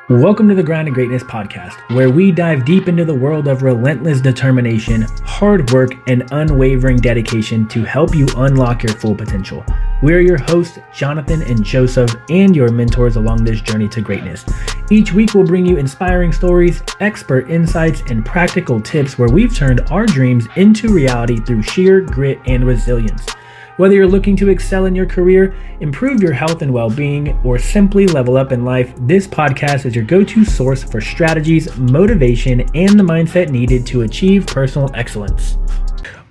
Welcome to the Grind to Greatness podcast, where we dive deep into the world of relentless determination, hard work, and unwavering dedication to help you unlock your full potential. We're your hosts, Jonathan and Joseph, and your mentors along this journey to greatness. Each week, we'll bring you inspiring stories, expert insights, and practical tips where we've turned our dreams into reality through sheer grit and resilience. Whether you're looking to excel in your career, improve your health and well-being, or simply level up in life, this podcast is your go-to source for strategies, motivation, and the mindset needed to achieve personal excellence.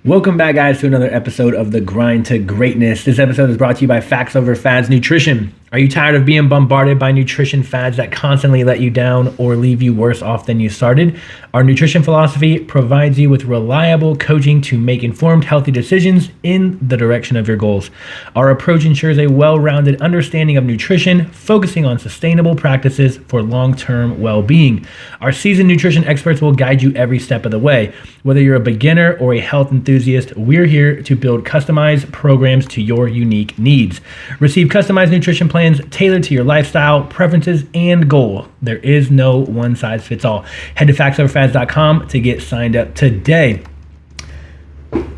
Welcome back, guys, to another episode of the Grind to Greatness. This episode is brought to you by Facts Over Fads Nutrition. Are you tired of being bombarded by nutrition fads that constantly let you down or leave you worse off than you started? Our nutrition philosophy provides you with reliable coaching to make informed, healthy decisions in the direction of your goals. Our approach ensures a well-rounded understanding of nutrition, focusing on sustainable practices for long-term well-being. Our seasoned nutrition experts will guide you every step of the way. Whether you're a beginner or a health enthusiast, we're here to build customized programs to your unique needs. Receive customized nutrition plans tailored to your lifestyle, preferences, and goal. There is no one size fits all. Head to factsoverfads.com to get signed up today.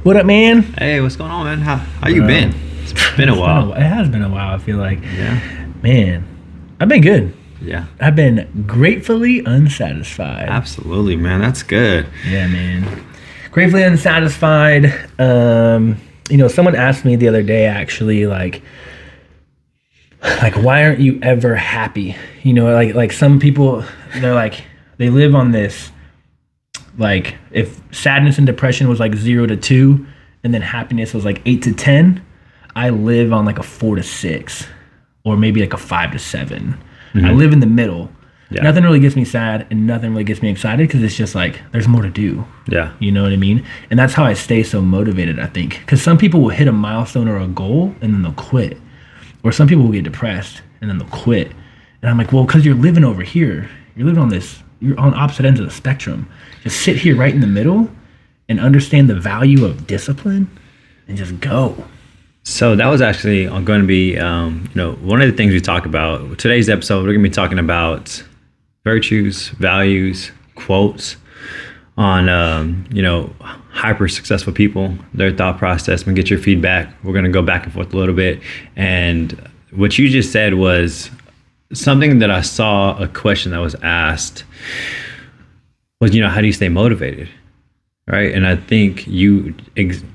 What up, man? Hey, what's going on, man? How you been? It's been a while. It has been a while, I feel like. Yeah. Man, I've been good. Yeah. I've been gratefully unsatisfied. Absolutely, man. That's good. Yeah, man. Gratefully unsatisfied. Someone asked me the other day, actually, like, why aren't you ever happy? Like some people, they're like, they live on this, like, if sadness and depression was like 0 to 2, and then happiness was like 8 to 10, I live on like a 4 to 6, or maybe like a 5 to 7. Mm-hmm. I live in the middle. Yeah. Nothing really gets me sad, and nothing really gets me excited, because it's just like, there's more to do. Yeah. You know what I mean? And that's how I stay so motivated, I think. Because some people will hit a milestone or a goal, and then they'll quit. Or some people will get depressed and then they'll quit. And I'm like, well, because you're living over here. You're living on this, you're on opposite ends of the spectrum. Just sit here right in the middle and understand the value of discipline and just go. So that was actually going to be, one of the things we talk about. Today's episode, we're going to be talking about virtues, values, quotes on, hyper successful people, their thought process, and get your feedback. We're going to go back and forth a little bit. And what you just said was something that I saw, a question that was asked was, how do you stay motivated? Right. And I think you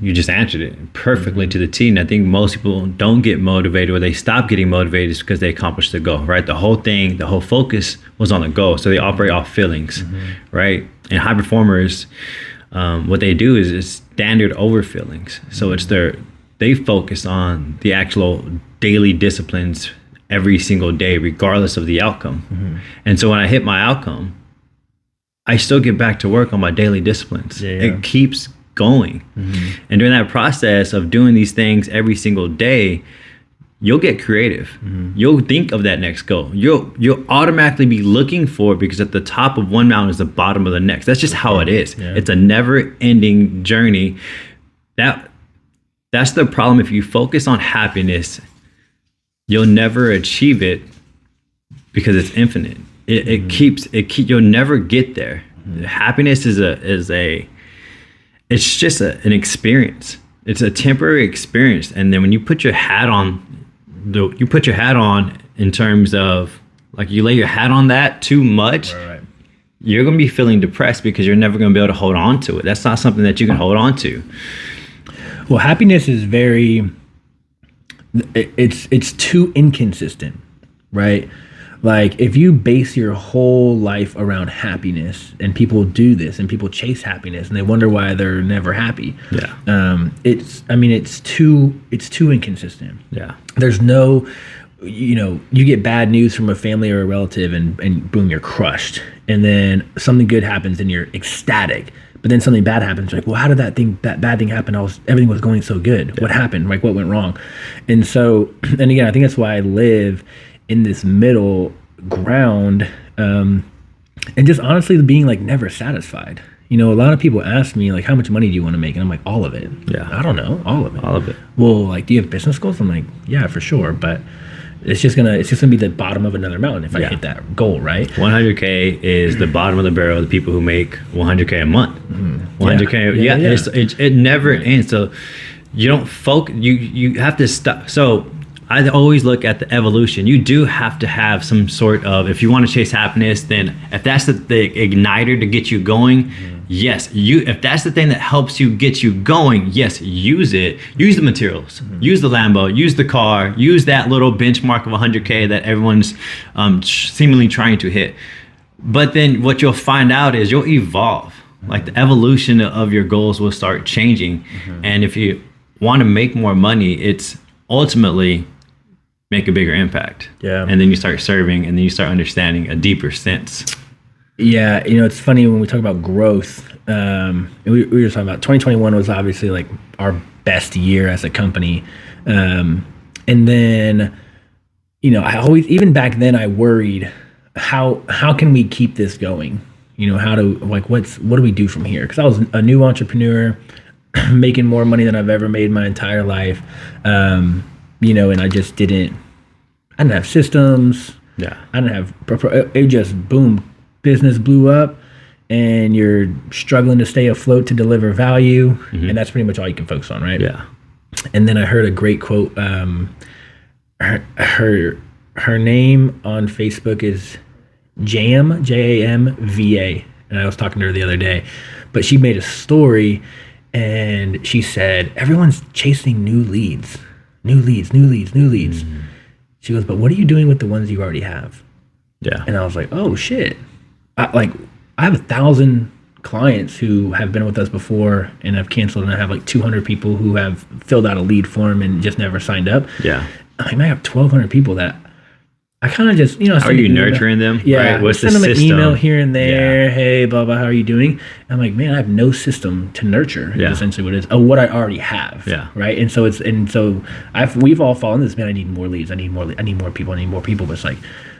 just answered it perfectly to the T. And I think most people don't get motivated, or they stop getting motivated, is because they accomplished the goal. Right. The whole focus was on the goal. So they operate off feelings. Mm-hmm. Right. And high performers, what they do is standard over feelings. So they focus on the actual daily disciplines every single day, regardless of the outcome. Mm-hmm. And so when I hit my outcome, I still get back to work on my daily disciplines. Yeah. It keeps going. Mm-hmm. And during that process of doing these things every single day, you'll get creative. Mm-hmm. You'll think of that next goal. You'll automatically be looking for it, because at the top of one mountain is the bottom of the next. That's just how it is. Yeah. It's a never-ending journey. That's the problem. If you focus on happiness, you'll never achieve it, because it's infinite. You'll never get there. Mm-hmm. Happiness is it's just an experience. It's a temporary experience. And then when you put your hat on, in terms of, like, you lay your hat on that too much, right. You're going to be feeling depressed, because you're never going to be able to hold on to it. That's not something that you can hold on to. Well, happiness is it's too inconsistent, right? Like, if you base your whole life around happiness, and people do this, and people chase happiness, and they wonder why they're never happy. Yeah. It's too inconsistent. Yeah. There's no, you get bad news from a family or a relative, and boom, you're crushed. And then something good happens and you're ecstatic. But then something bad happens. You're like, well, how did that bad thing happen? Everything was going so good. Yeah. What happened? Like, what went wrong? And so, and again, I think that's why I live in this middle ground, and just honestly being like never satisfied. A lot of people ask me, like, how much money do you want to make? And I'm like, all of it. Yeah. I don't know. All of it. All of it. Well, like, do you have business goals? I'm like, yeah, for sure. But it's just gonna be the bottom of another mountain if I hit that goal, right? 100K is the bottom of the barrel of the people who make 100K a month. 100K, it never ends. So you don't focus. You have to stop. So I always look at the evolution. You do have to have some sort of, if you want to chase happiness, then if that's the igniter to get you going, yes. If that's the thing that helps you get you going, yes, use it. Use the materials. Use the Lambo. Use the car. Use that little benchmark of 100K that everyone's seemingly trying to hit. But then what you'll find out is you'll evolve. Like the evolution of your goals will start changing. And if you want to make more money, it's ultimately make a bigger impact. Yeah. And then you start serving, and then you start understanding a deeper sense. Yeah. It's funny when we talk about growth, we were talking about 2021 was obviously like our best year as a company. And then, I always, even back then I worried, how can we keep this going? What do we do from here? Because I was a new entrepreneur making more money than I've ever made my entire life. And I just I didn't have systems. Yeah. I didn't have, it just boom, business blew up, and you're struggling to stay afloat to deliver value. And that's pretty much all you can focus on, right? Yeah. And then I heard a great quote. Her name on Facebook is Jamva. And I was talking to her the other day, but she made a story and she said, everyone's chasing new leads. She goes, but what are you doing with the ones you already have? Yeah. And I was like, oh shit. I have 1,000 clients who have been with us before and have canceled, and I have like 200 people who have filled out a lead form and just never signed up. Yeah. I have 1,200 people that I kind of just, how are you nurturing them? Yeah. Right? What's send the them system? An email here and there. Yeah. Hey, blah, blah, how are you doing? I'm like, man, I have no system to nurture. Yeah. Essentially what it is. What I already have. Yeah. Right. And so we've all fallen this, man, I need more leads. I need more people. But it's like,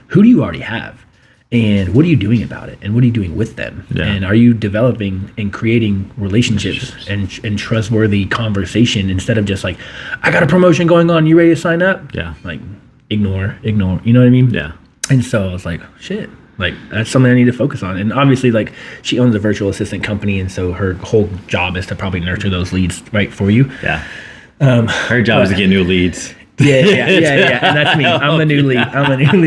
who do you already have? And what are you doing about it? And what are you doing with them? Yeah. And are you developing and creating relationships and trustworthy conversation instead of just like, I got a promotion going on, you ready to sign up? Yeah. Like, ignore, you know what I mean? Yeah. And so I was like, shit, like that's something I need to focus on. And obviously, like, she owns a virtual assistant company, and so her whole job is to probably nurture those leads right for you. Yeah. Her job is to get new leads. Yeah. And that's me. I'm the new lead.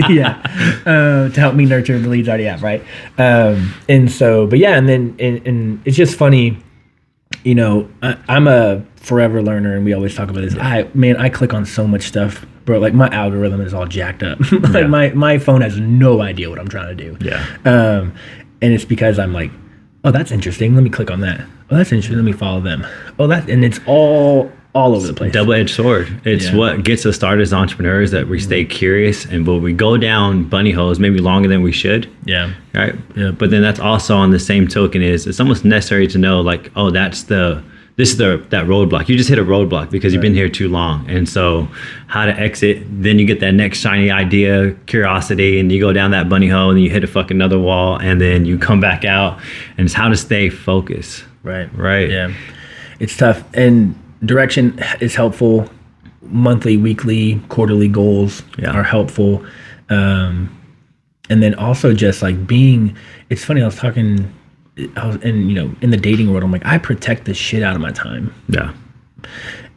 Yeah. To help me nurture the leads I already have, right? And so, but yeah, and then and it's just funny, I'm a forever learner, and we always talk about this. I click on so much stuff, bro. Like my algorithm is all jacked up. Like my phone has no idea what I'm trying to do. Yeah. And it's because I'm like, oh, that's interesting. Let me click on that. Oh, that's interesting. Let me follow them. Oh, and it's all over the place. Double-edged sword. It's what gets us started as entrepreneurs, that we stay curious, and but we go down bunny holes maybe longer than we should. Yeah. Right. Yeah. But then that's also on the same token is it's almost necessary to know, like, oh, that roadblock. You just hit a roadblock because you've been here too long. And so how to exit, then you get that next shiny idea, curiosity, and you go down that bunny hole and you hit a fucking another wall, and then you come back out, and it's how to stay focused. Right. Yeah. It's tough. And direction is helpful. Monthly, weekly, quarterly goals are helpful. And then also just like it's funny, I was in the dating world, I'm like, I protect the shit out of my time. Yeah.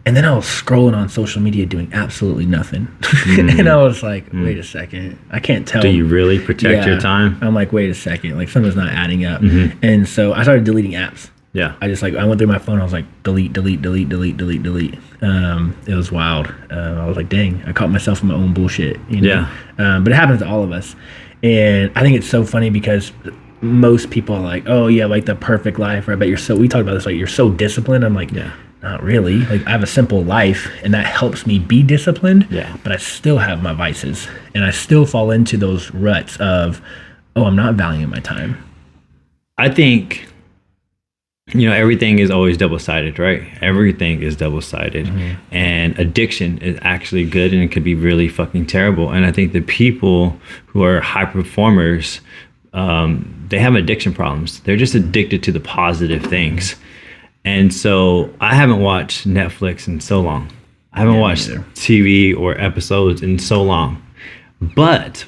And then I was scrolling on social media doing absolutely nothing. And I was like, wait a second, I can't tell. Do you really protect your time? I'm like, wait a second, like something's not adding up. And so I started deleting apps. Yeah. I went through my phone. I was like, delete. It was wild. I was like, dang, I caught myself in my own bullshit. Yeah. But it happens to all of us. And I think it's so funny because most people are like, oh yeah, like the perfect life. Or I bet we talked about this, like you're so disciplined. I'm like, yeah, not really. Like I have a simple life, and that helps me be disciplined. Yeah. But I still have my vices, and I still fall into those ruts of, oh, I'm not valuing my time. I think, everything is always double-sided, right? Everything is double-sided. And addiction is actually good, and it could be really fucking terrible. And I think the people who are high performers, they have addiction problems. They're just addicted to the positive things. And so I haven't watched Netflix in so long. I haven't watched TV or episodes in so long. But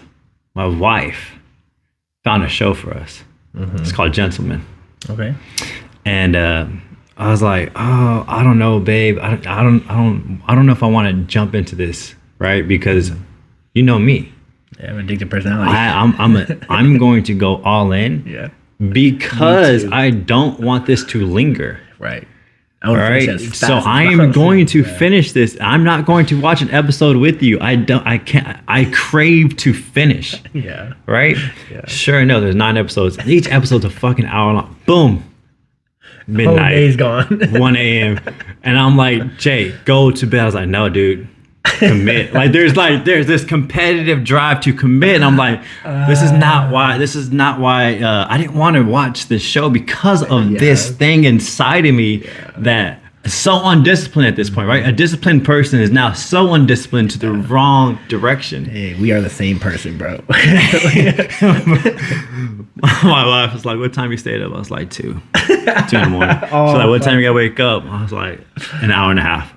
my wife found a show for us. It's called Gentleman. Okay. And I was like, oh, I don't know, babe. I don't know if I want to jump into this, right? Because you know me. Yeah, I'm addicted personality. I'm going to go all in. Yeah. Because I don't want this to linger. Right. All right. So I am going to finish this. I'm not going to watch an episode with you. I crave to finish. Yeah. Right? Yeah. Sure enough, there's 9 episodes. Each episode's a fucking hour long. Boom. Midnight. Whole day's gone. 1 a.m. And I'm like, Jay, go to bed. I was like, no, dude. Commit. There's this competitive drive to commit, and I'm like, this is not why I didn't want to watch this show, because of this thing inside of me that is so undisciplined at this point, right? A disciplined person is now so undisciplined to the wrong direction. Hey, we are the same person, bro. My wife was like, what time you stayed up? I was like 2 in the morning. She's like, what time you gotta wake up? I was like, an hour and a half.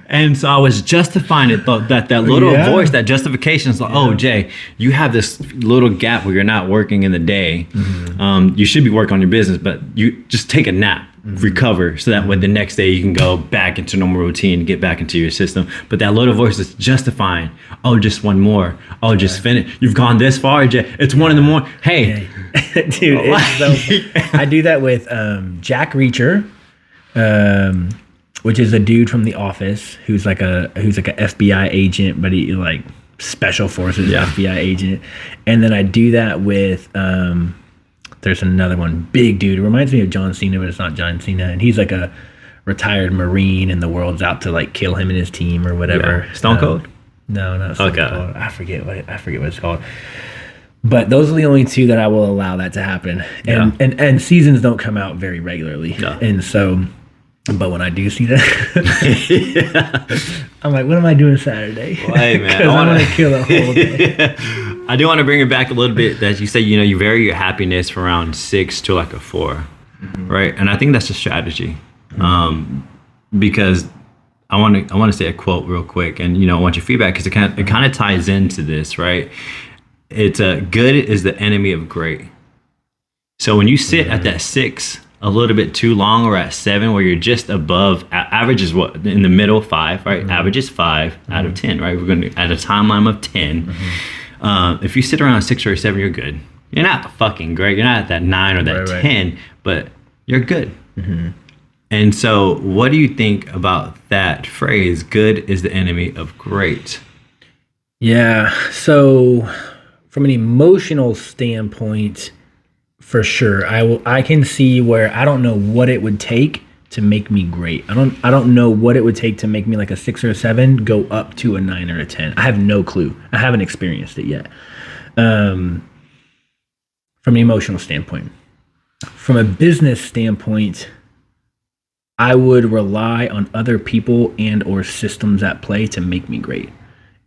And so I was justifying it, that little voice, that justification is like, oh, Jay, you have this little gap where you're not working in the day. You should be working on your business, but you just take a nap, recover, so that when the next day you can go back into normal routine, get back into your system. But that little voice is justifying, oh, just one more, oh, just finish, you've gone this far, Jay, it's 1 in the morning. Hey dude, I do that with Jack Reacher, which is a dude from The Office who's like a FBI agent, but he like special forces FBI agent. And then I do that with there's another one, big dude. It reminds me of John Cena, but it's not John Cena. And he's like a retired Marine, and the world's out to like kill him and his team or whatever. Yeah. Stone Cold? No, not Stone Cold. I forget what it's called. But those are the only 2 that I will allow that to happen. And seasons don't come out very regularly. No. And so, but when I do see that, I'm like, what am I doing Saturday? Well, hey, man. I want to kill the whole day. I do want to bring it back a little bit, that you say, you vary your happiness from around 6 to like a 4, right? And I think that's a strategy, because I want to say a quote real quick, and I want your feedback, because it kind of ties into this, right? It's good is the enemy of great. So when you sit at that 6 a little bit too long, or at 7 where you're just above, average is what, in the middle, 5, right? Average is 5 out of 10, right? We're going to at a timeline of 10. If you sit around 6 or 7, you're good. You're not fucking great. You're not at that 9 or that 10, but you're good. And so what do you think about that phrase, good is the enemy of great? Yeah. So from an emotional standpoint, for sure, I can see where I don't know what it would take to make me great. I don't know what it would take to make me like a 6 or a 7 go up to a 9 or a 10. I have no clue. I haven't experienced it yet. From an emotional standpoint. From a business standpoint, I would rely on other people and or systems at play to make me great.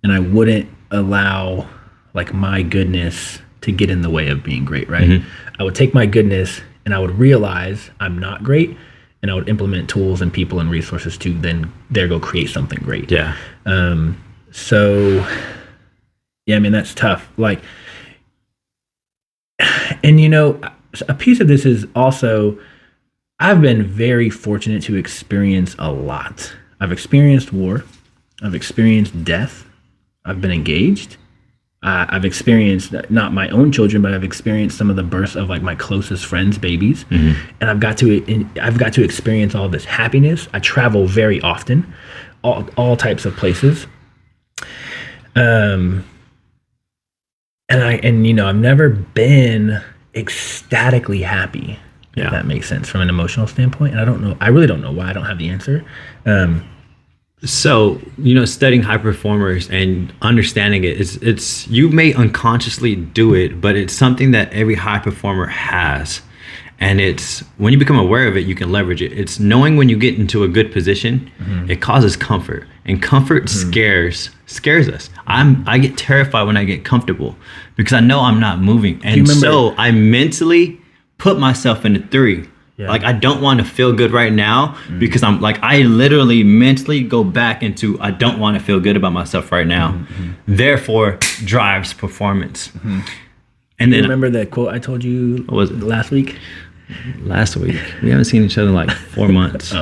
And I wouldn't allow like my goodness to get in the way of being great, right? I would take my goodness and I would realize I'm not great, and I would implement tools and people and resources to then go create something great. Yeah. So yeah, I mean, that's tough. Like, and a piece of this is also, I've been very fortunate to experience a lot. I've experienced war. I've experienced death. I've been engaged. I've experienced not my own children, but I've experienced some of the births of like my closest friends' babies, and I've got to experience all this happiness. I travel very often, all types of places, and I've never been ecstatically happy. If that makes sense from an emotional standpoint, and I really don't know why. I don't have the answer. So, studying high performers and understanding it's you may unconsciously do it, but it's something that every high performer has. And it's when you become aware of it, you can leverage it. It's knowing when you get into a good position, it causes comfort, and comfort scares us. I get terrified when I get comfortable because I know I'm not moving. And so I mentally put myself in a 3. Yeah. Like, I don't want to feel good right now because I'm like, I literally mentally go back into, I don't want to feel good about myself right now. Therefore, drives performance. And You then remember the quote I told you what was it? last week? Last week, we haven't seen each other in like 4 months.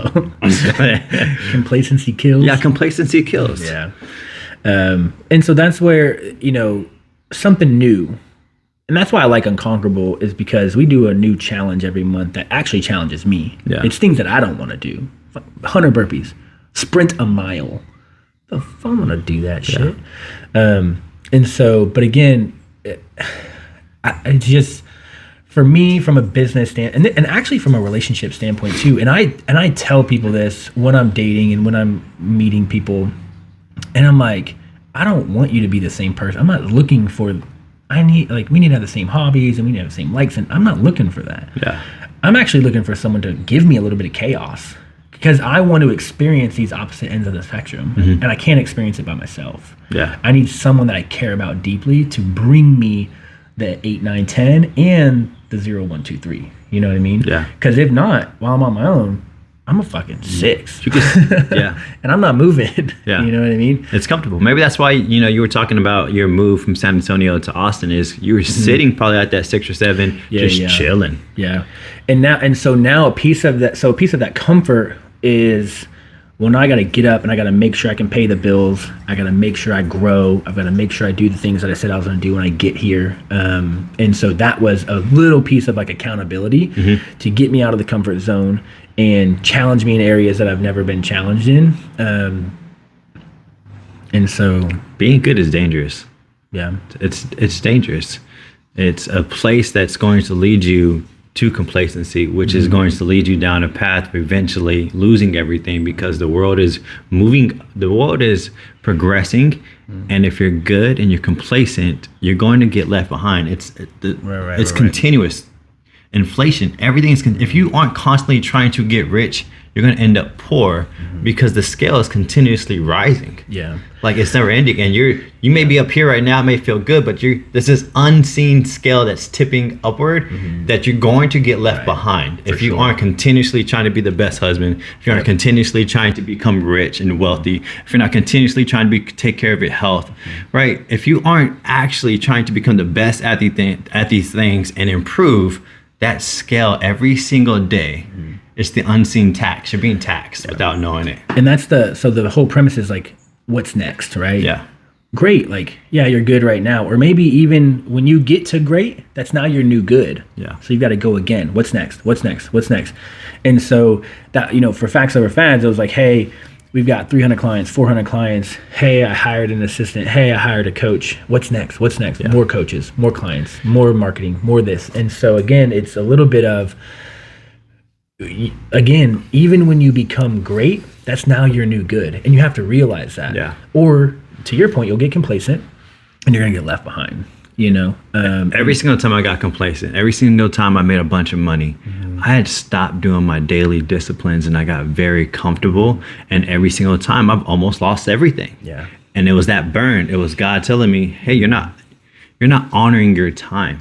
Complacency kills. Yeah, complacency kills. Yeah. And so that's where, something new. And that's why I like Unconquerable, is because we do a new challenge every month that actually challenges me. Yeah. It's things that I don't want to do. 100 burpees, sprint a mile. The fuck, I want to do that shit. And so, but again, it's just, for me, from a business standpoint, and actually from a relationship standpoint too. And I tell people this when I'm dating and when I'm meeting people, and I'm like, I don't want you to be the same person. I'm not looking for. We need to have the same hobbies and we need to have the same likes, and I'm not looking for that. Yeah. I'm actually looking for someone to give me a little bit of chaos, because I want to experience these opposite ends of the spectrum, and I can't experience it by myself. Yeah. I need someone that I care about deeply to bring me the 8, 9, 10 and the 0, 1, 2, 3. You know what I mean? Yeah. Because if not, while I'm on my own, I'm a fucking 6. Yeah. And I'm not moving. Yeah. You know what I mean? It's comfortable. Maybe that's why, you were talking about your move from San Antonio to Austin is you were sitting probably at that 6 or 7, just chilling. Yeah. And so now a piece of that comfort is, when I got to get up and I got to make sure I can pay the bills, I got to make sure I grow, I've got to make sure I do the things that I said I was going to do when I get here. And so that was a little piece of like accountability to get me out of the comfort zone and challenge me in areas that I've never been challenged in. And so Being good is dangerous. Yeah. It's dangerous. It's a place that's going to lead you to complacency, which is going to lead you down a path of eventually losing everything, because the world is moving, the world is progressing, and if you're good and you're complacent, you're going to get left behind. It's continuous. Inflation, everything is, if you aren't constantly trying to get rich, you're going to end up poor, because the scale is continuously rising. Yeah. Like, it's never ending, and you may be up here right now, it may feel good, but there's this unseen scale that's tipping upward that you're going to get left behind if you aren't continuously trying to be the best husband, if you aren't continuously trying to become rich and wealthy, if you're not continuously trying to take care of your health, right? If you aren't actually trying to become the best at these things and improve that scale every single day, it's the unseen tax. You're being taxed without knowing it. And that's the whole premise is like, what's next, right? Yeah. Great. Like, yeah, you're good right now. Or maybe even when you get to great, that's now your new good. Yeah. So you've got to go again. What's next? What's next? What's next? And so that, for Facts Over Fads, it was like, hey, we've got 300 clients, 400 clients. Hey, I hired an assistant. Hey, I hired a coach. What's next? What's next? Yeah. More coaches, more clients, more marketing, more this. And so again, it's a little bit of, again, even when you become great, that's now your new good, and you have to realize that. Yeah. Or to your point, you'll get complacent, and you're gonna get left behind. Every single time I got complacent, every single time I made a bunch of money, I had stopped doing my daily disciplines, and I got very comfortable. And every single time, I've almost lost everything. Yeah. And it was that burn. It was God telling me, "Hey, you're not honoring your time.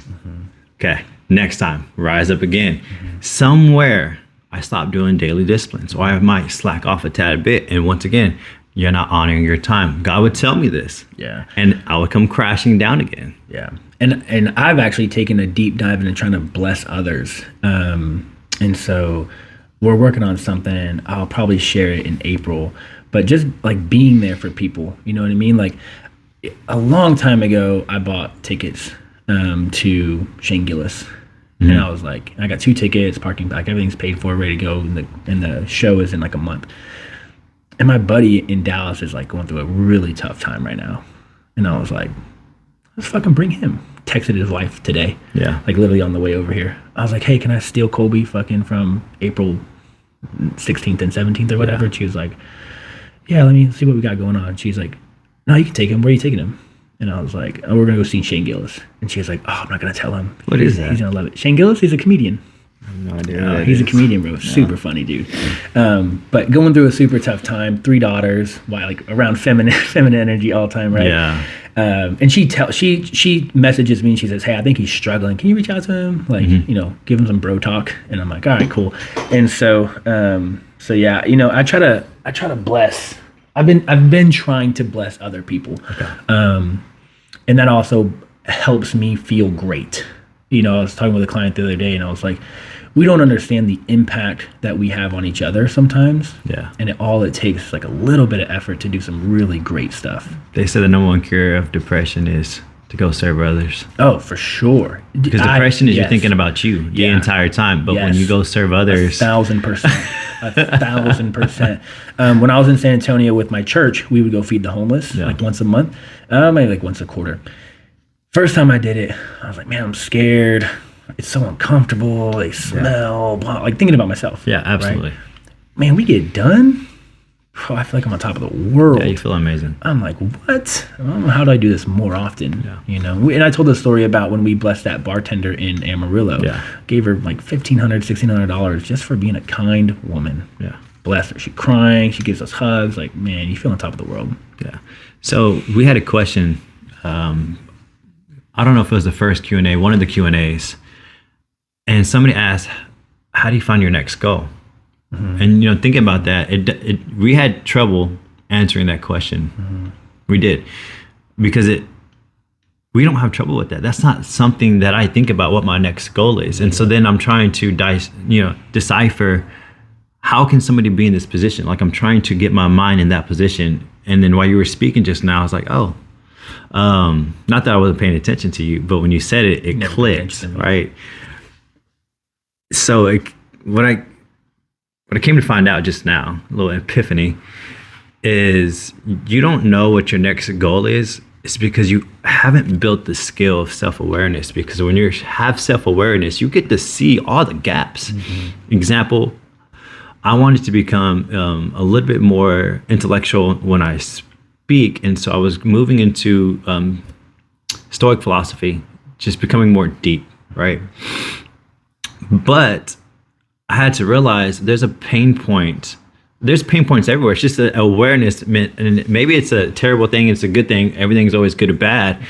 Okay, next time, rise up again." Somewhere I stopped doing daily disciplines, or I might slack off a tad bit. And once again, you're not honoring your time. God would tell me this. Yeah. And I would come crashing down again. Yeah. And I've actually taken a deep dive into trying to bless others. And so we're working on something. I'll probably share it in April, but just like being there for people, you know what I mean? Like, a long time ago, I bought tickets to Shane Gillis. And I was like, I got 2 tickets, parking back, everything's paid for, ready to go, and the show is in like a month. And my buddy in Dallas is like going through a really tough time right now. And I was like, let's fucking bring him. Texted his wife today. Yeah. Like literally on the way over here. I was like, hey, can I steal Colby fucking from April 16th and 17th or whatever? And she was like, yeah, let me see what we got going on. She's like, no, you can take him. Where are you taking him? And I was like, oh, we're going to go see Shane Gillis. And she was like, oh, I'm not going to tell him. What is that? He's going to love it. Shane Gillis, he's a comedian. I've No idea. Who that He's a is. comedian, bro. Super funny dude. But going through a super tough time, 3 daughters, like around feminine energy all the time, right? Yeah. And she messages me and she says, "Hey, I think he's struggling. Can you reach out to him? Like, give him some bro talk." And I'm like, "All right, cool." And so yeah, I try to bless. I've been trying to bless other people. Okay. And that also helps me feel great. I was talking with a client the other day and I was like, we don't understand the impact that we have on each other sometimes. Yeah. And all it takes is like a little bit of effort to do some really great stuff. They said the number one cure of depression is to go serve others. Oh, for sure. Because depression is you're thinking about you the entire time. But when you go serve others. 1,000%. 1,000%. When I was in San Antonio with my church, we would go feed the homeless like once a month, maybe like once a quarter. First time I did it, I was like, man, I'm scared. It's so uncomfortable. They smell, blah, like thinking about myself. Yeah, absolutely. Right? Man, we get done. Oh, I feel like I'm on top of the world. Yeah, you feel amazing. I'm like, what? I don't know, how do I do this more often? Yeah. And I told the story about when we blessed that bartender in Amarillo. Yeah. Gave her like $1,500, $1,600 just for being a kind woman. Yeah. Bless her. She's crying. She gives us hugs. Like, man, you feel on top of the world. Yeah. So we had a question. I don't know if it was the first Q&A, one of the Q&As. And somebody asked, how do you find your next goal? Mm-hmm. And, thinking about that, we had trouble answering that question. Mm-hmm. We did. Because we don't have trouble with that. That's not something that I think about what my next goal is. And so then I'm trying to decipher how can somebody be in this position? Like I'm trying to get my mind in that position. And then while you were speaking just now, I was like, oh, not that I wasn't paying attention to you, but when you said it, it clicked, right? So what I came to find out just now, a little epiphany, is you don't know what your next goal is. It's because you haven't built the skill of self-awareness. Because when you have self-awareness, you get to see all the gaps. Mm-hmm. Example, I wanted to become a little bit more intellectual when I speak, and so I was moving into Stoic philosophy, just becoming more deep, right? But I had to realize there's a pain point. There's pain points everywhere. It's just an awareness, and maybe it's a terrible thing. It's a good thing. Everything's always good or bad.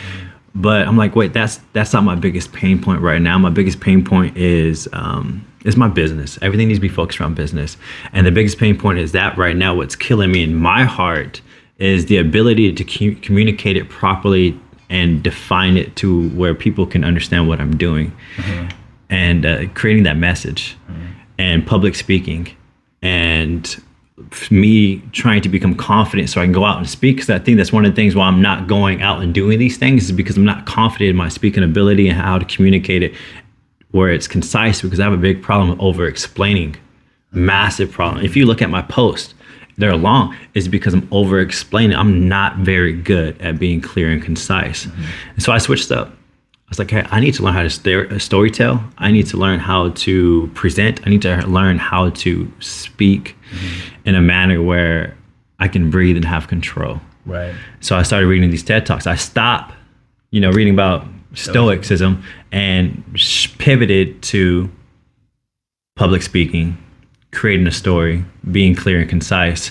But I'm like, wait, that's not my biggest pain point right now. My biggest pain point is my business. Everything needs to be focused around business. And the biggest pain point is that right now, what's killing me in my heart is the ability to communicate it properly and define it to where people can understand what I'm doing. Mm-hmm. And creating that message and public speaking and me trying to become confident so I can go out and speak. Because I think that's one of the things why I'm not going out and doing these things is because I'm not confident in my speaking ability and how to communicate it where it's concise, because I have a big problem with over explaining. Massive problem. If you look at my posts, they're long. It's because I'm over explaining. I'm not very good at being clear and concise. Mm-hmm. And so I switched up. I was like, hey, I need to learn how to storytell. I need to learn how to present. I need to learn how to speak in a manner where I can breathe and have control. Right. So I started reading these TED Talks. I stopped, reading about Stoicism and pivoted to public speaking, creating a story, being clear and concise.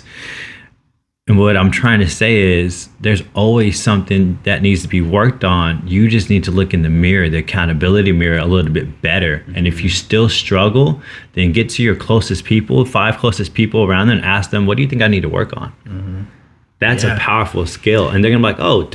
And what I'm trying to say is there's always something that needs to be worked on. You just need to look in the mirror, the accountability mirror, a little bit better. Mm-hmm. And if you still struggle, then get to your closest people, 5 closest people around them and ask them, what do you think I need to work on? Mm-hmm. That's a powerful skill. And they're going to be like, oh,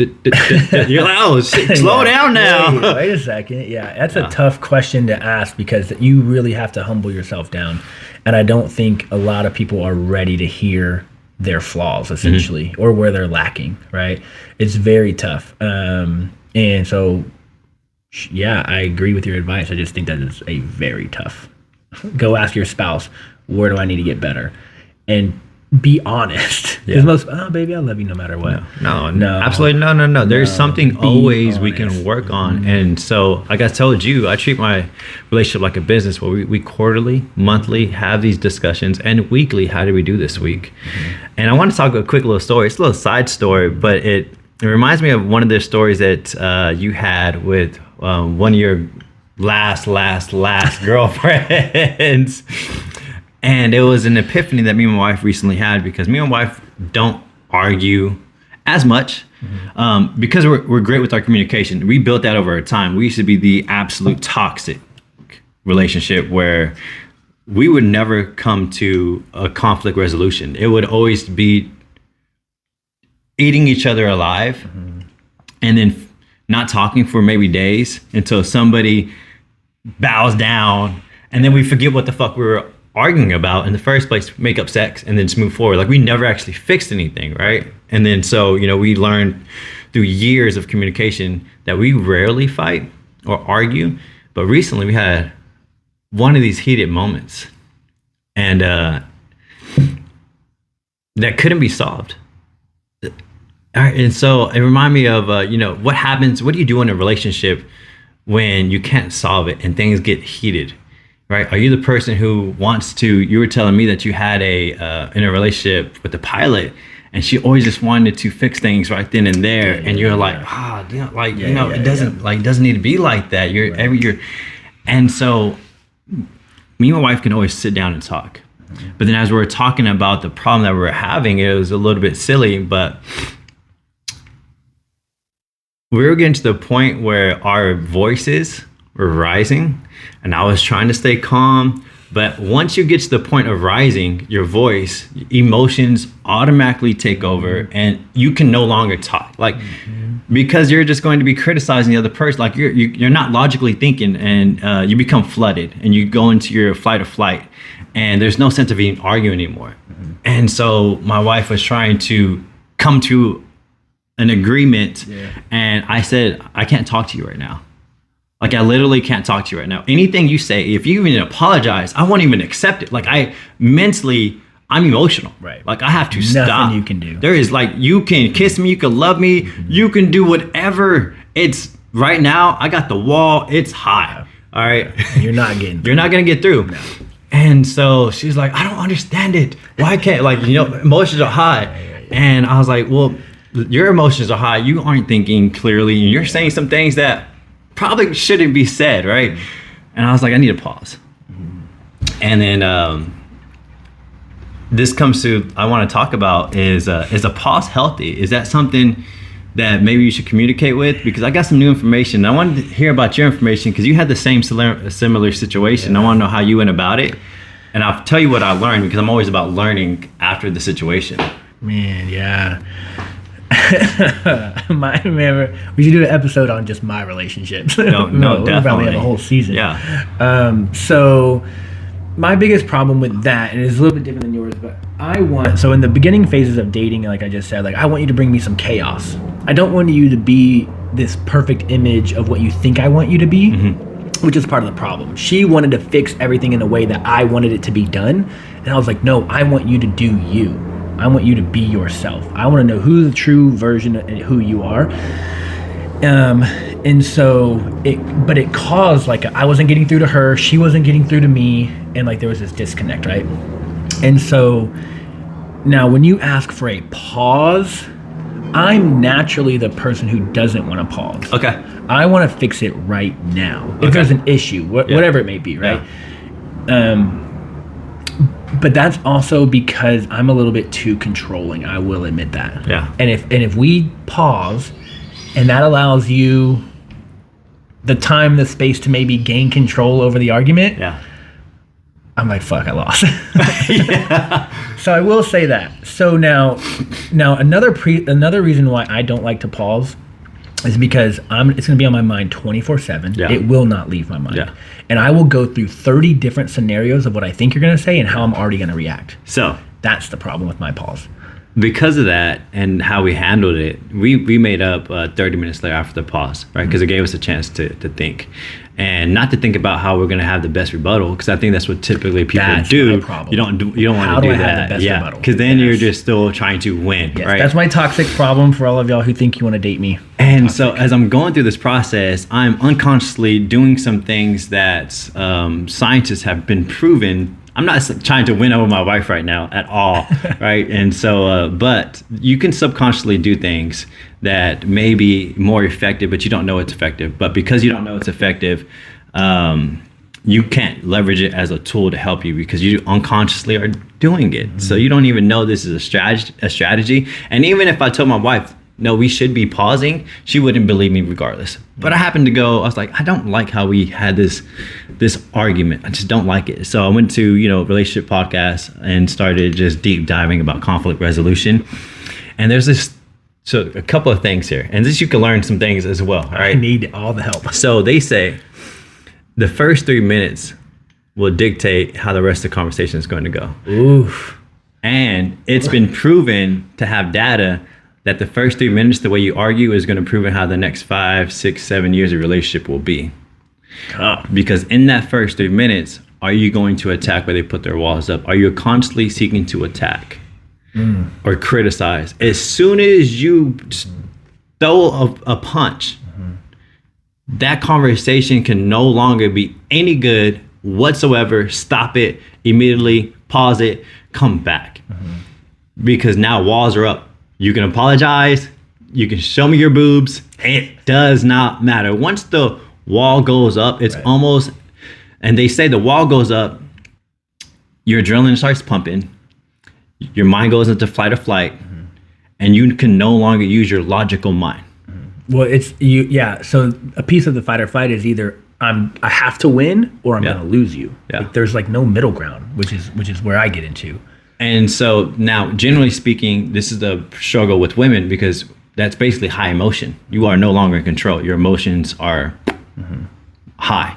you're like, oh, slow down now. Wait a second. Yeah, that's a tough question to ask because you really have to humble yourself down. And I don't think a lot of people are ready to hear their flaws essentially, or where they're lacking, right? It's very tough. And so, yeah, I agree with your advice. I just think that is a very tough. Go ask your spouse, where do I need to get better? And be honest. Because baby, I love you no matter what. No, absolutely no. There's something always we can work on. And so, like I told you, I treat my relationship like a business where we quarterly, monthly have these discussions, and weekly, how do we do this week? And I want to talk a quick little story. It's a little side story, but it reminds me of one of the stories that you had with one of your last girlfriends. And it was an epiphany that me and my wife recently had, because me and my wife don't argue as much, because we're great with our communication. We built that over time. We used to be the absolute toxic relationship where we would never come to a conflict resolution. It would always be eating each other alive, and then not talking for maybe days until somebody bows down, and then we forget what the fuck we were arguing about in the first place, make up sex, and then just move forward. Like, we never actually fixed anything, right? And then so, we learned through years of communication that we rarely fight or argue. But recently we had one of these heated moments, and that couldn't be solved. And so it reminded me of, what happens, what do you do in a relationship when you can't solve it and things get heated, right? Are you the person who wants to, you were telling me that you had in a relationship with the pilot, and she always just wanted to fix things right then and there. And you're like, it doesn't need to be like that. And so me and my wife can always sit down and talk. But then as we were talking about the problem that we were having, it was a little bit silly, but we were getting to the point where our voices were rising, and I was trying to stay calm. But once you get to the point of rising, your voice, emotions automatically take over, and you can no longer talk. Because you're just going to be criticizing the other person. Like, you're not logically thinking, and you become flooded, and you go into your fight or flight, and there's no sense of even arguing anymore. And so my wife was trying to come to an agreement, and I said, I can't talk to you right now. Like, I literally can't talk to you right now. Anything you say, if you even apologize, I won't even accept it. Like, I'm emotional. Right. Like, I have to stop. Nothing you can do. There is, like, you can kiss me, you can love me, you can do whatever. It's right now, I got the wall, it's high. All right. You're not getting through. You're not going to get through. No. And so she's like, I don't understand it. Why can't, emotions are high. And I was like, well, your emotions are high. You aren't thinking clearly. And you're saying some things that probably shouldn't be said, right? And I was like, I need a pause. And then this comes to, I want to talk about is a pause healthy? Is that something that maybe you should communicate with? Because I got some new information. I wanted to hear about your information because you had the same similar situation. I want to know how you went about it. And I'll tell you what I learned, because I'm always about learning after the situation. Man, yeah. We should do an episode on just my relationships. No, we'll definitely. probably have a whole season. Yeah. So my biggest problem with that, and it's a little bit different than yours, but so in the beginning phases of dating, like I just said, like, I want you to bring me some chaos. I don't want you to be this perfect image of what you think I want you to be, which is part of the problem. She wanted to fix everything in a way that I wanted it to be done. And I was like, no, I want you to do you. I want you to be yourself. I want to know who the true version of who you are. And so it caused, like, I wasn't getting through to her, she wasn't getting through to me, and like there was this disconnect, right? And so now when you ask for a pause, I'm naturally the person who doesn't want to pause. Okay. I want to fix it right now. If there's an issue, whatever it may be, right? Yeah. But that's also because I'm a little bit too controlling. I will admit that. Yeah. And if we pause, and that allows you the time, the space to maybe gain control over the argument. Yeah. I'm like, fuck, I lost. So I will say that. So now another reason why I don't like to pause is because it's going to be on my mind 24/7. Yeah. It will not leave my mind. Yeah. And I will go through 30 different scenarios of what I think you're going to say and how I'm already going to react. So that's the problem with my pause. Because of that and how we handled it, we made up 30 minutes later after the pause, right? Because it gave us a chance to think. And not to think about how we're going to have the best rebuttal, because I think that's what typically people do. You don't want to do that. Because then you're just still trying to win, right? That's my toxic problem for all of y'all who think you want to date me. And so as I'm going through this process, I'm unconsciously doing some things that scientists have been proven. I'm not trying to win over my wife right now at all, right? And so, but you can subconsciously do things that may be more effective, but you don't know it's effective. But because you don't know it's effective, you can't leverage it as a tool to help you because you unconsciously are doing it. So you don't even know this is a strategy. And even if I told my wife, no, we should be pausing, she wouldn't believe me regardless. But I happened to go, I was like, I don't like how we had this argument. I just don't like it. So I went to, relationship podcasts and started just deep diving about conflict resolution. And there's so a couple of things here. And this, you can learn some things as well. All right. I need all the help. So they say the first 3 minutes will dictate how the rest of the conversation is going to go. Oof. And it's been proven to have data that the first 3 minutes, the way you argue, is going to prove how the next 5, 6, 7 years of relationship will be. Because in that first 3 minutes, are you going to attack where they put their walls up? Are you constantly seeking to attack or criticize? As soon as you throw a punch, that conversation can no longer be any good whatsoever. Stop it immediately, pause it, come back. Because now walls are up. You can apologize, you can show me your boobs, it does not matter. Once the wall goes up, it's almost, and they say the wall goes up, your adrenaline starts pumping, your mind goes into fight or flight, and you can no longer use your logical mind. Well, it's you. Yeah. So a piece of the fight or flight is either I have to win or I'm going to lose you. Yeah. Like, there's like no middle ground, which is where I get into. And so now, generally speaking, this is the struggle with women because that's basically high emotion. You are no longer in control. Your emotions are high.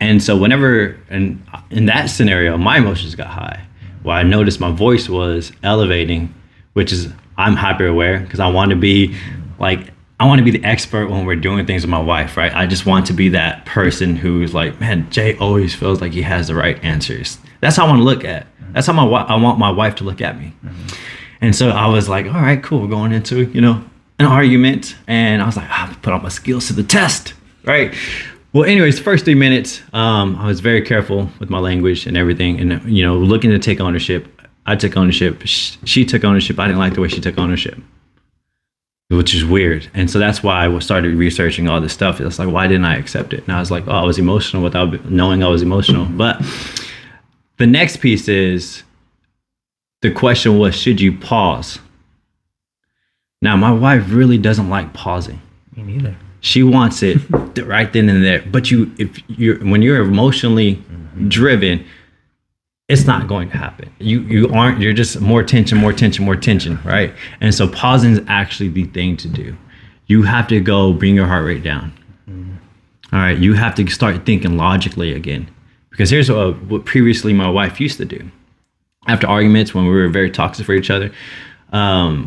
And so whenever, and in that scenario, my emotions got high. Well, I noticed my voice was elevating, which is, I'm hyper aware because I want to be the expert when we're doing things with my wife, right? I just want to be that person who's like, man, Jay always feels like he has the right answers. That's how I want to look at. That's how I want my wife to look at me. And so I was like, all right, cool. We're going into, an argument. And I was like, I'll put all my skills to the test, right? Well, anyways, the first 3 minutes, I was very careful with my language and everything. And, looking to take ownership. I took ownership. She took ownership. I didn't like the way she took ownership, which is weird. And so that's why I started researching all this stuff. It's like, why didn't I accept it? And I was like, I was emotional without knowing I was emotional. But the next piece is, the question was, should you pause? Now, my wife really doesn't like pausing. Me neither. She wants it right then and there. But when you're emotionally driven, it's not going to happen. You're just more tension, right? And so pausing is actually the thing to do. You have to go bring your heart rate down. All right, you have to start thinking logically again. Because here's what previously my wife used to do. After arguments, when we were very toxic for each other,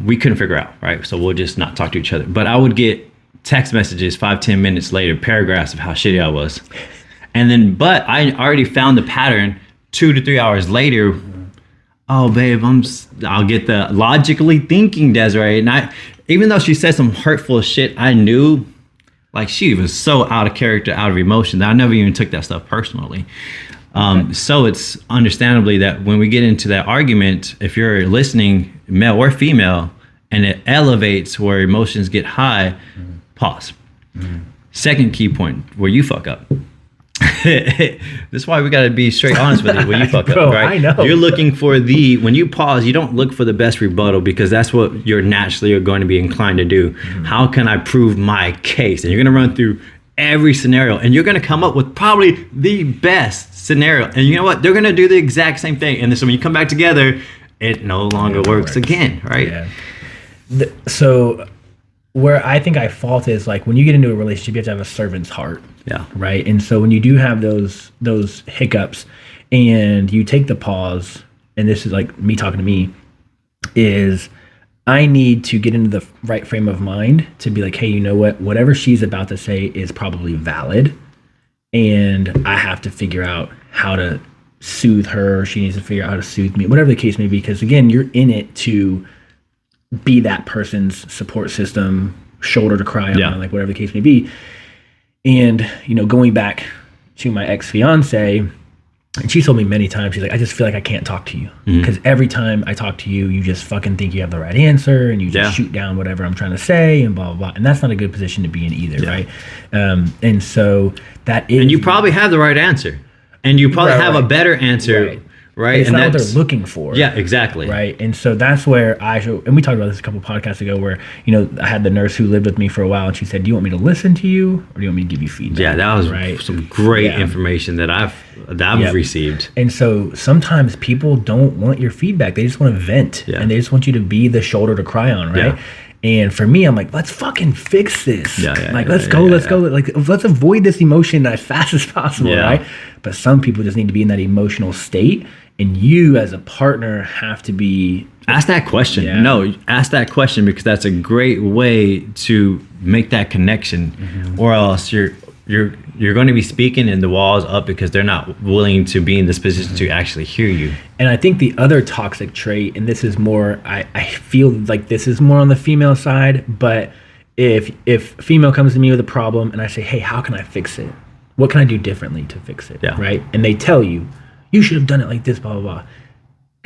we couldn't figure out, right? So we'll just not talk to each other. But I would get text messages 5-10 minutes later, paragraphs of how shitty I was. But I already found the pattern 2 to 3 hours later. Oh, babe, I'll get the logically thinking Desiree. And even though she said some hurtful shit, I knew like she was so out of character, out of emotion that I never even took that stuff personally. So it's understandably that when we get into that argument, if you're listening, male or female, and it elevates where emotions get high, pause. Second key point, where you fuck up. This is why we got to be straight honest with you. When you fuck Bro, up, right? I know. You're looking for when you pause, you don't look for the best rebuttal because that's what you're naturally going to be inclined to do. How can I prove my case? And you're going to run through every scenario and you're going to come up with probably the best scenario. And you know what? They're going to do the exact same thing. And so when you come back together, it no longer works again, right? Yeah. So where I think I fault is like when you get into a relationship, you have to have a servant's heart. Yeah. Right. And so when you do have those hiccups and you take the pause, and this is like me talking to me, is I need to get into the right frame of mind to be like, hey, you know what? Whatever she's about to say is probably valid. And I have to figure out how to soothe her. She needs to figure out how to soothe me, whatever the case may be. Because again, you're in it to be that person's support system, shoulder to cry on, like whatever the case may be. And, going back to my ex-fiance, And she told me many times, she's like, I just feel like I can't talk to you. Because every time I talk to you, you just fucking think you have the right answer and you just shoot down whatever I'm trying to say and blah, blah, blah. And that's not a good position to be in either, right? And so that is... And you probably have the right answer. And you probably have a better answer, right? It's and not what they're looking for. Yeah, exactly. Right. And so that's where and we talked about this a couple podcasts ago where, you know, I had the nurse who lived with me for a while and she said, do you want me to listen to you or do you want me to give you feedback? Yeah, that was some great information that I've received. And so sometimes people don't want your feedback. They just want to vent and they just want you to be the shoulder to cry on, right? Yeah. And for me, I'm like, let's fucking fix this. Let's go. Like, let's avoid this emotion as fast as possible, right? But some people just need to be in that emotional state. And you as a partner have to be... Ask that question. Yeah. No, ask that question because that's a great way to make that connection. Or else you're going to be speaking and the wall's up because they're not willing to be in this position to actually hear you. And I think the other toxic trait, and this is more, I feel like this is more on the female side, but if a female comes to me with a problem and I say, hey, how can I fix it? What can I do differently to fix it? Right? And they tell you, you should have done it like this, blah, blah, blah.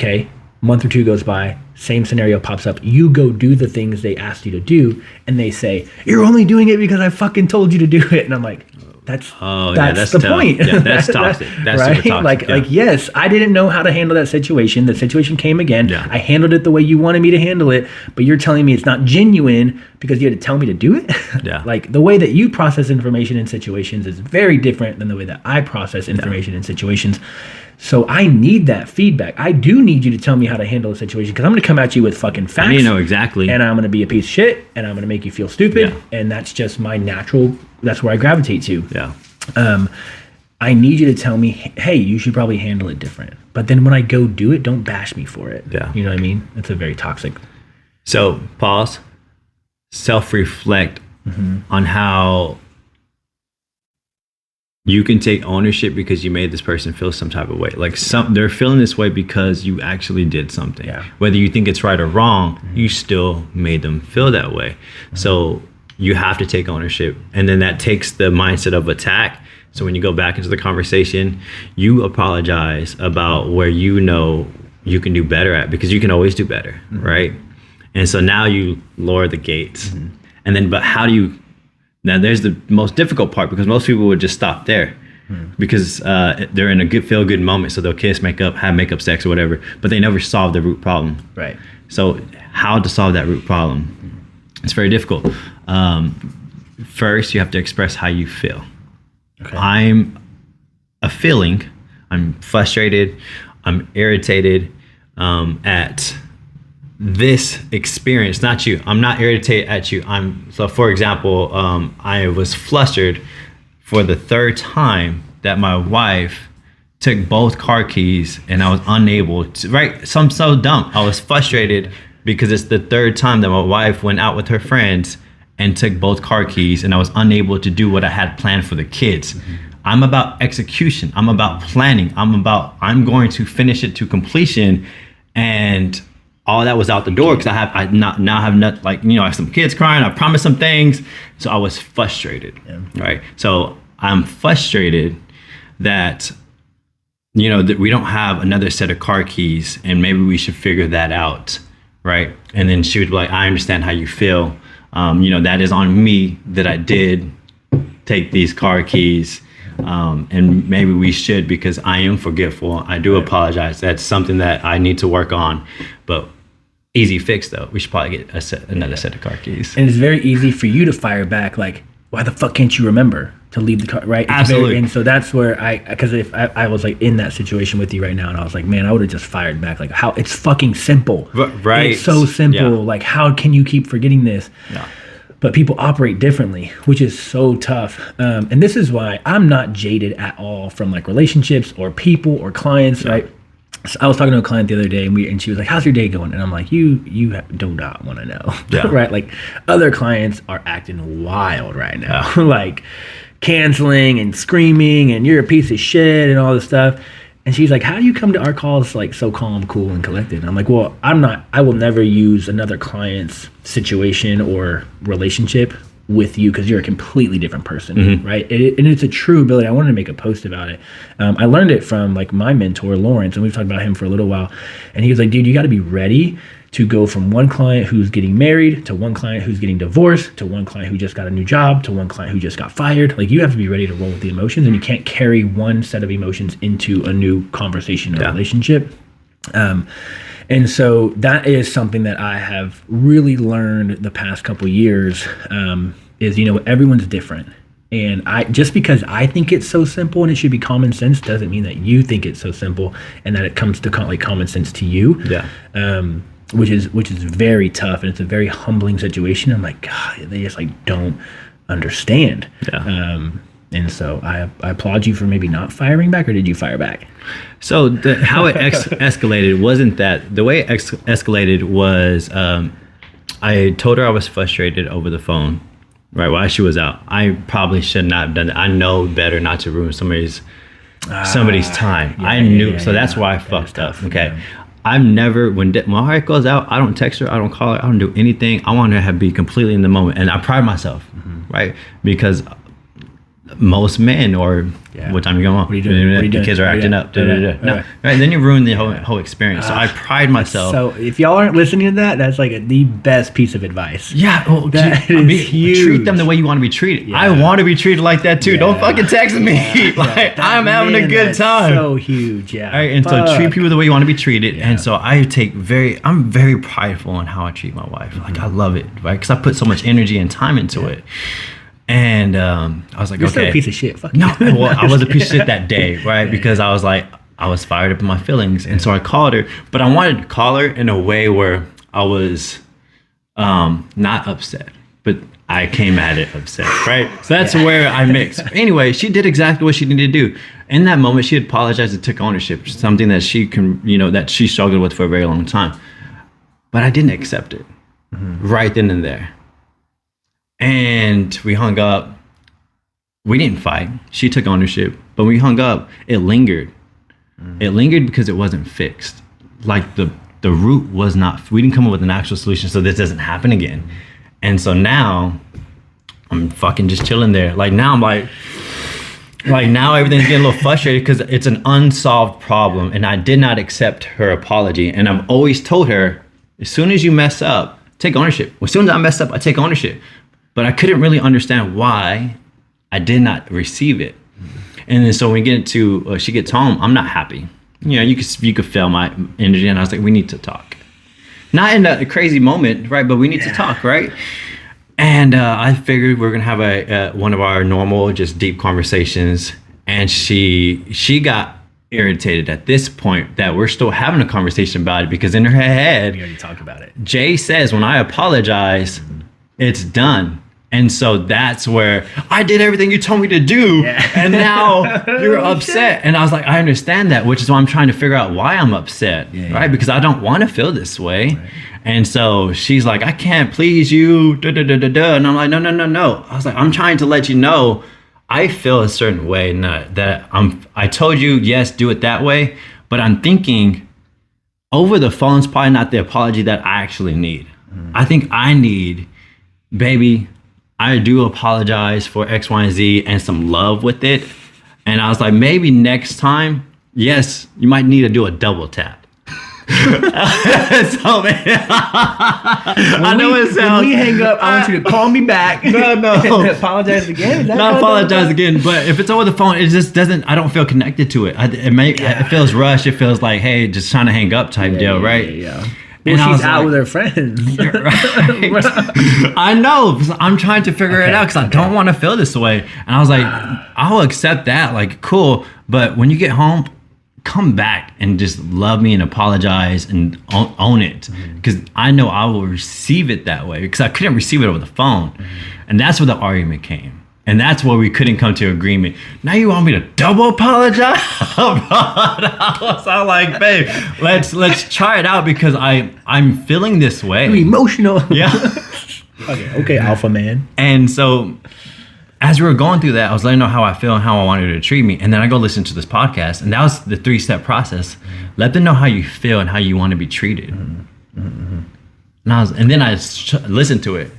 Okay, month or two goes by, same scenario pops up. You go do the things they asked you to do, and they say, you're only doing it because I fucking told you to do it. And I'm like, that's the tough. Point. Yeah, that's toxic. That's right? Super toxic. Like, yes, I didn't know how to handle that situation. The situation came again. Yeah. I handled it the way you wanted me to handle it, but you're telling me it's not genuine because you had to tell me to do it. Yeah. Like the way that you process information in situations is very different than the way that I process information in situations. So I need that feedback. I do need you to tell me how to handle a situation because I'm going to come at you with fucking facts. You know exactly. And I'm going to be a piece of shit and I'm going to make you feel stupid. Yeah. And that's just my natural, that's where I gravitate to. Yeah. I need you to tell me, hey, you should probably handle it different. But then when I go do it, don't bash me for it. Yeah. You know what I mean? It's a very toxic. So pause, self-reflect on how you can take ownership because you made this person feel some type of way. Like they're feeling this way because you actually did something. Yeah. Whether you think it's right or wrong, you still made them feel that way. So you have to take ownership. And then that takes the mindset of attack. So when you go back into the conversation, you apologize about where you know you can do better at because you can always do better, right? And so now you lower the gates. And then, but how do you... Now there's the most difficult part because most people would just stop there because they're in a feel-good moment. So they'll kiss, make up, have makeup sex or whatever, but they never solve the root problem. Right. So how to solve that root problem? It's very difficult. First, you have to express how you feel. Okay. I'm a feeling. I'm frustrated. I'm irritated at this experience, not you. I'm not irritated at you. So for example, I was flustered for the third time that my wife took both car keys and I was unable to, right? So I'm so dumb. I was frustrated because it's the third time that my wife went out with her friends and took both car keys and I was unable to do what I had planned for the kids. I'm about execution. I'm about planning. I'm going to finish it to completion, and all that was out the door because I now have not, like, you know, I have some kids crying. I promised some things, so I was frustrated, right? So I'm frustrated that, you know, that we don't have another set of car keys, and maybe we should figure that out, right? And then she would be like, I understand how you feel. You know, that is on me that I did take these car keys. And maybe we should because I am forgetful. I do apologize. That's something that I need to work on. But easy fix though. We should probably get another set of car keys. And it's very easy for you to fire back like, why the fuck can't you remember to leave the car, right? It's Absolutely. And so that's where because if I was like in that situation with you right now and I was like, man, I would have just fired back. Like, how it's fucking simple. Right. It's so simple. Yeah. Like, how can you keep forgetting this? Yeah. But people operate differently, which is so tough. And this is why I'm not jaded at all from like relationships or people or clients, right? So I was talking to a client the other day and she was like, how's your day going? And I'm like, you do not want to know, right? Like other clients are acting wild right now, like canceling and screaming and you're a piece of shit and all this stuff. And she's like, how do you come to our calls like so calm, cool, and collected? And I'm like, well, I will never use another client's situation or relationship with you because you're a completely different person, right? And it's a true ability. I wanted to make a post about it. I learned it from like my mentor, Lawrence, and we've talked about him for a little while. And he was like, dude, you got to be ready to go from one client who's getting married to one client who's getting divorced to one client who just got a new job to one client who just got fired. Like, you have to be ready to roll with the emotions, and you can't carry one set of emotions into a new conversation or relationship. And so that is something that I have really learned the past couple years, is, everyone's different. And just because I think it's so simple and it should be common sense doesn't mean that you think it's so simple and that it comes to like common sense to you. Yeah. Which is very tough, and it's a very humbling situation. I'm like, God, they just like don't understand. Yeah. And so I applaud you for maybe not firing back, or did you fire back? So how it escalated wasn't that. The way it escalated was I told her I was frustrated over the phone, right, while she was out. I probably should not have done that. I know better not to ruin somebody's time. I knew, so that's why I fucked up. Okay. Yeah. I've never, when my heart goes out, I don't text her, I don't call her, I don't do anything. I want her to be completely in the moment. And I pride myself, right? Because most men, or what time you going on? What are you doing? The kids are acting up. No, right? Then you ruin the whole experience. So I pride myself. So if y'all aren't listening to that, that's like the best piece of advice. Yeah, well, that is huge. Treat them the way you want to be treated. Yeah. I want to be treated like that too. Yeah. Don't fucking text me. Like, I'm having a good time. So huge, yeah. Right? And so treat people the way you want to be treated. Yeah. And so I'm very prideful in how I treat my wife. Like, I love it, right? Because I put so much energy and time into it. And I was like, You're okay. still a piece of shit. Fuck no, well, I was a piece of shit that day, right? Because I was like, I was fired up in my feelings. And so I called her, but I wanted to call her in a way where I was not upset, but I came at it upset, right? So that's where I mixed. Anyway, she did exactly what she needed to do. In that moment, she apologized and took ownership, something that she that she struggled with for a very long time. But I didn't accept it right then and there. And we hung up. We didn't fight. She took ownership, but when we hung up, it lingered. It lingered because it wasn't fixed. Like the root was not, we didn't come up with an actual solution so this doesn't happen again. And so now I'm fucking just chilling there. Like now I'm like now everything's getting a little frustrated because it's an unsolved problem, and I did not accept her apology. And I've always told her, as soon as you mess up, take ownership. As soon as I mess up, I take ownership. But I couldn't really understand why I did not receive it. And then so when we get to, she gets home, I'm not happy. You could feel my energy. And I was like, we need to talk. Not in a crazy moment, right? But we need to talk, right? And I figured we're going to have one of our normal, just deep conversations. And she got irritated at this point that we're still having a conversation about it, because in her head, we already talked about it. Jay says, when I apologize, it's done. And so that's where I did everything you told me to do. Yeah. And now you're upset. And I was like, I understand that, which is why I'm trying to figure out why I'm upset, right? Because I don't want to feel this way. Right. And so she's like, I can't please you. And I'm like, no. I was like, I'm trying to let you know I feel a certain way. That I told you, yes, do it that way. But I'm thinking over the phone is probably not the apology that I actually need. I think I need, baby, I do apologize for X, Y, and Z, and some love with it. And I was like, maybe next time, yes, you might need to do a double tap. So, man, when we hang up, I want you to call me back. No. Apologize again. Not apologize again, but if it's over the phone, it just doesn't. I don't feel connected to it. It feels rushed. It feels like, hey, just trying to hang up type deal, right? Yeah. Well, she's out with her friends. Right. I know. I'm trying to figure it out because I don't want to feel this way. And I was like, I'll accept that. Like, cool. But when you get home, come back and just love me and apologize and own it. Because I know I will receive it that way, because I couldn't receive it over the phone. And that's where the argument came. And that's where we couldn't come to agreement. Now you want me to double apologize? I was like, babe, let's try it out, because I'm feeling this way. You're emotional. Yeah. Okay, alpha man. And so as we were going through that, I was letting her know how I feel and how I wanted her to treat me. And then I go listen to this podcast, and that was the 3-step process. Let them know how you feel and how you want to be treated. And then I listened to it.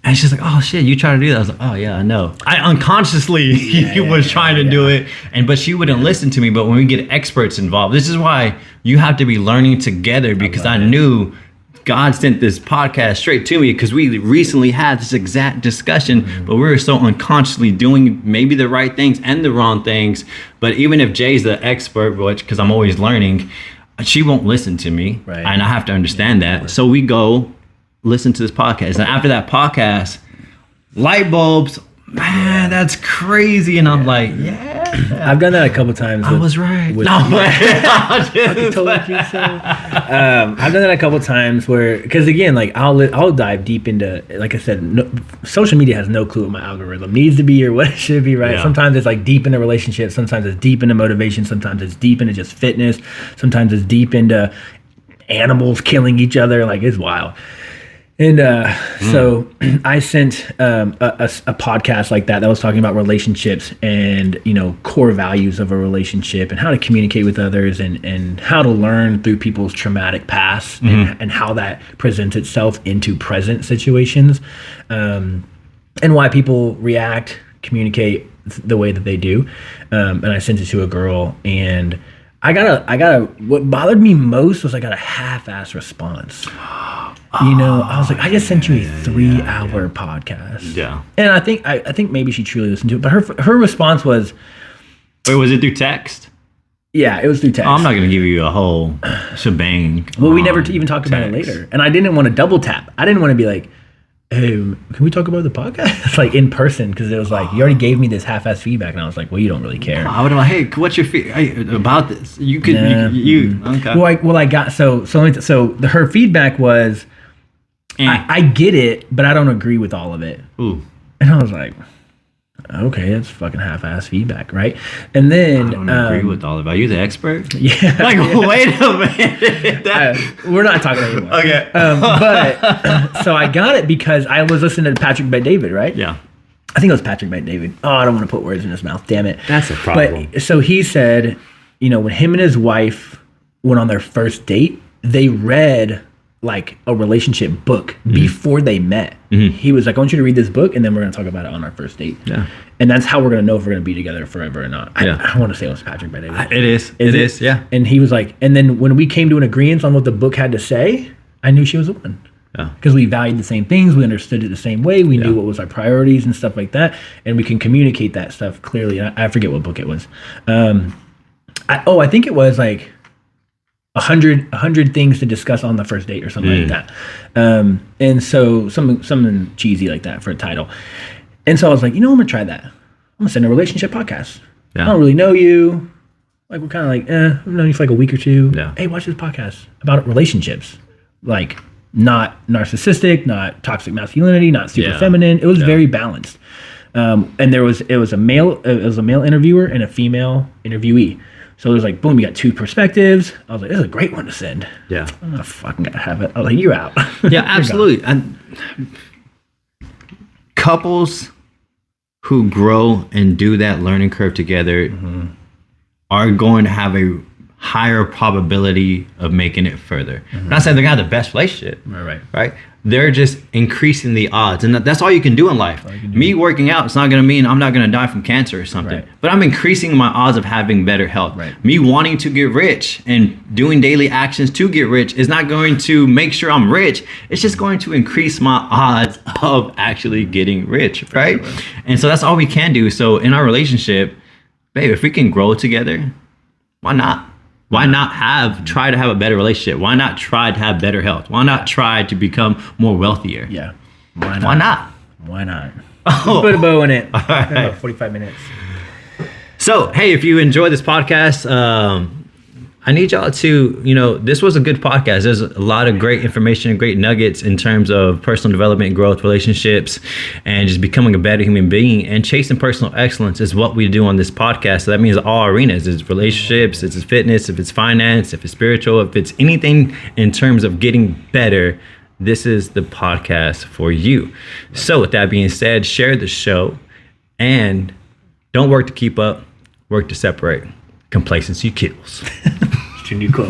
And she's like, oh shit, you trying to do that? I was like, oh yeah, I know. I unconsciously was trying to do it, but she wouldn't listen to me. But when we get experts involved, this is why you have to be learning together, because I knew God sent this podcast straight to me because we recently had this exact discussion, but we were so unconsciously doing maybe the right things and the wrong things. But even if Jay's the expert, which, because I'm always learning, she won't listen to me. Right. And I have to understand that. So we go listen to this podcast. And after that podcast, light bulbs, man, that's crazy. And I'm like, I've done that a couple times. I was right. I told you so. I've done that a couple times where, because again, like I'll dive deep into, like I said, social media has no clue what my algorithm needs to be or what it should be, right? Yeah. Sometimes it's like deep into relationships, sometimes it's deep into motivation, sometimes it's deep into just fitness, sometimes it's deep into animals killing each other. Like, it's wild. And so I sent a podcast like that was talking about relationships and, core values of a relationship and how to communicate with others and how to learn through people's traumatic past and how that presents itself into present situations, and why people react, communicate the way that they do. And I sent it to a girl, and what bothered me most was I got a half-ass response. I was like, I just sent you a 3-hour podcast. Yeah. And I think maybe she truly listened to it, but her response was, wait, was it through text? Yeah, it was through text. I'm not going to give you a whole shebang. Well, we never even talked about it later. And I didn't want to double tap. I didn't want to be like, hey, can we talk about the podcast? Like in person, because it was like, you already gave me this half-ass feedback, and I was like, well, you don't really care. I would have like, hey, what's your feedback about this? You could, okay. Well, I got, so her feedback was, I get it, but I don't agree with all of it. Ooh. And I was like, okay, that's fucking half-ass feedback, right? And then... I don't agree with all of it. Are you the expert? Yeah. Like, wait a minute. We're not talking anymore. Okay. But, so I got it because I was listening to Patrick Bet David, right? Yeah. I think it was Patrick Bet David. Oh, I don't want to put words in his mouth. Damn it. That's a problem. But, so he said, when him and his wife went on their first date, they read... like a relationship book before they met. He was like, I want you to read this book, and then we're going to talk about it on our first date. Yeah. And that's how we're going to know if we're going to be together forever or not. I don't want to say it was Patrick, but it is. Yeah. And he was like, and then when we came to an agreement on what the book had to say, I knew she was the one. Yeah. Because we valued the same things. We understood it the same way. We knew what was our priorities and stuff like that. And we can communicate that stuff clearly. I forget what book it was. I think it was like 100 things to discuss on the first date or something like that. And so something cheesy like that for a title. And so I was like, I'm going to try that. I'm going to send a relationship podcast. Yeah. I don't really know you. Like, we're kind of like, I've known you for like a week or two. Yeah. Hey, watch this podcast about relationships. Like, not narcissistic, not toxic masculinity, not super feminine. It was very balanced. And it was a male interviewer and a female interviewee. So it was like, boom, you got two perspectives. I was like, this is a great one to send. Yeah. I'm not fucking gonna have it. I was like, you're out. Yeah, absolutely. And couples who grow and do that learning curve together are going to have a higher probability of making it further. I'm not saying they're gonna have the best relationship. Right. They're just increasing the odds. And that's all you can do in life. Me working out, it's not going to mean I'm not going to die from cancer or something. Right. But I'm increasing my odds of having better health. Right. Me wanting to get rich and doing daily actions to get rich is not going to make sure I'm rich. It's just going to increase my odds of actually getting rich, right? And so that's all we can do. So in our relationship, babe, if we can grow together, why not? Why not try to have a better relationship? Why not try to have better health? Why not try to become more wealthier? Yeah. Why not? Why not? Put a bow in it. All right. About 45 minutes. So, hey, if you enjoy this podcast, I need y'all to, this was a good podcast. There's a lot of great information and great nuggets in terms of personal development, growth, relationships, and just becoming a better human being. And chasing personal excellence is what we do on this podcast. So that means all arenas. It's relationships, it's fitness, if it's finance, if it's spiritual, if it's anything in terms of getting better, this is the podcast for you. So with that being said, share the show and don't work to keep up, work to separate. Complacency kills. It's your new quote.